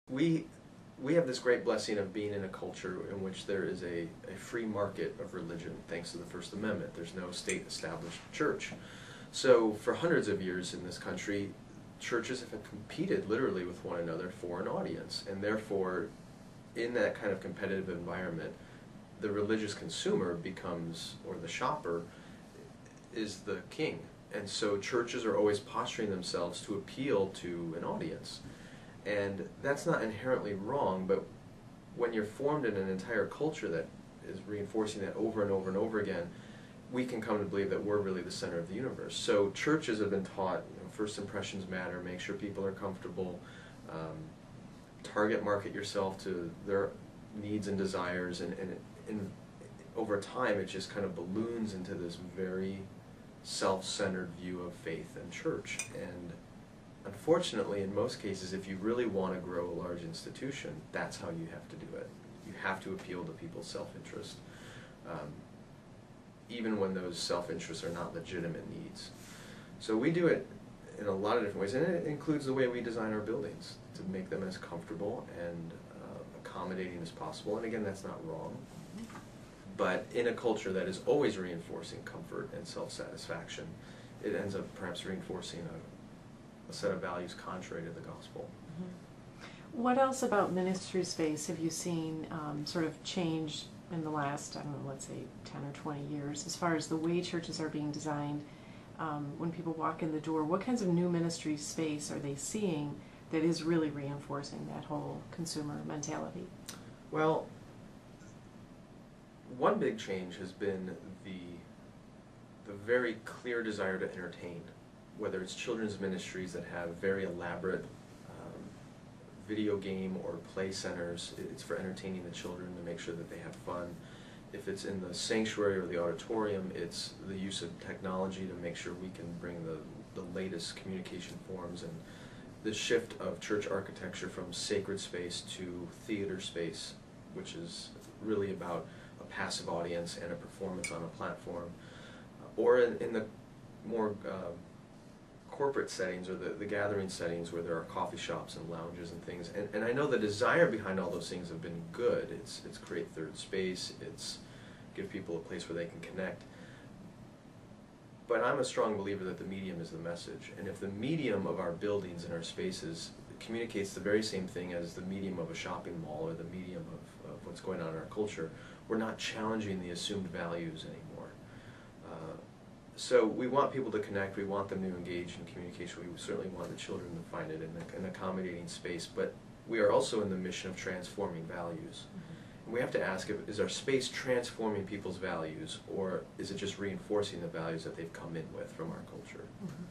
we have this great blessing of being in a culture in which there is a free market of religion, thanks to the First Amendment. There's no state-established church. So for hundreds of years in this country, churches have competed literally with one another for an audience, and therefore, in that kind of competitive environment, the religious consumer becomes, or the shopper, is the king. And so churches are always posturing themselves to appeal to an audience. And that's not inherently wrong, but when you're formed in an entire culture that is reinforcing that over and over and over again, we can come to believe that we're really the center of the universe. So churches have been taught, first impressions matter, make sure people are comfortable, target market yourself to their needs and desires, and over time it just kind of balloons into this very self-centered view of faith and church. And unfortunately, in most cases, if you really want to grow a large institution, that's how you have to do it. You have to appeal to people's self-interest, even when those self-interests are not legitimate needs. So we do it in a lot of different ways, and it includes the way we design our buildings to make them as comfortable and accommodating as possible. And again, that's not wrong. But in a culture that is always reinforcing comfort and self-satisfaction, it ends up perhaps reinforcing a set of values contrary to the gospel. Mm-hmm. What else about ministry space have you seen sort of change in the last, I don't know, let's say 10 or 20 years, as far as the way churches are being designed? When people walk in the door, what kinds of new ministry space are they seeing that is really reinforcing that whole consumer mentality? Well, one big change has been the very clear desire to entertain, whether it's children's ministries that have very elaborate video game or play centers. It's for entertaining the children to make sure that they have fun. If it's in the sanctuary or the auditorium, it's the use of technology to make sure we can bring the latest communication forms, and the shift of church architecture from sacred space to theater space, which is really about a passive audience and a performance on a platform, or in the more corporate settings or the gathering settings where there are coffee shops and lounges and things. And I know the desire behind all those things have been good. It's create third space, it's give people a place where they can connect. But I'm a strong believer that the medium is the message. And if the medium of our buildings and our spaces communicates the very same thing as the medium of a shopping mall or the medium of what's going on in our culture, we're not challenging the assumed values anymore. So we want people to connect, we want them to engage in communication, we certainly want the children to find it in an accommodating space, but we are also in the mission of transforming values. Mm-hmm. And we have to ask, is our space transforming people's values, or is it just reinforcing the values that they've come in with from our culture? Mm-hmm.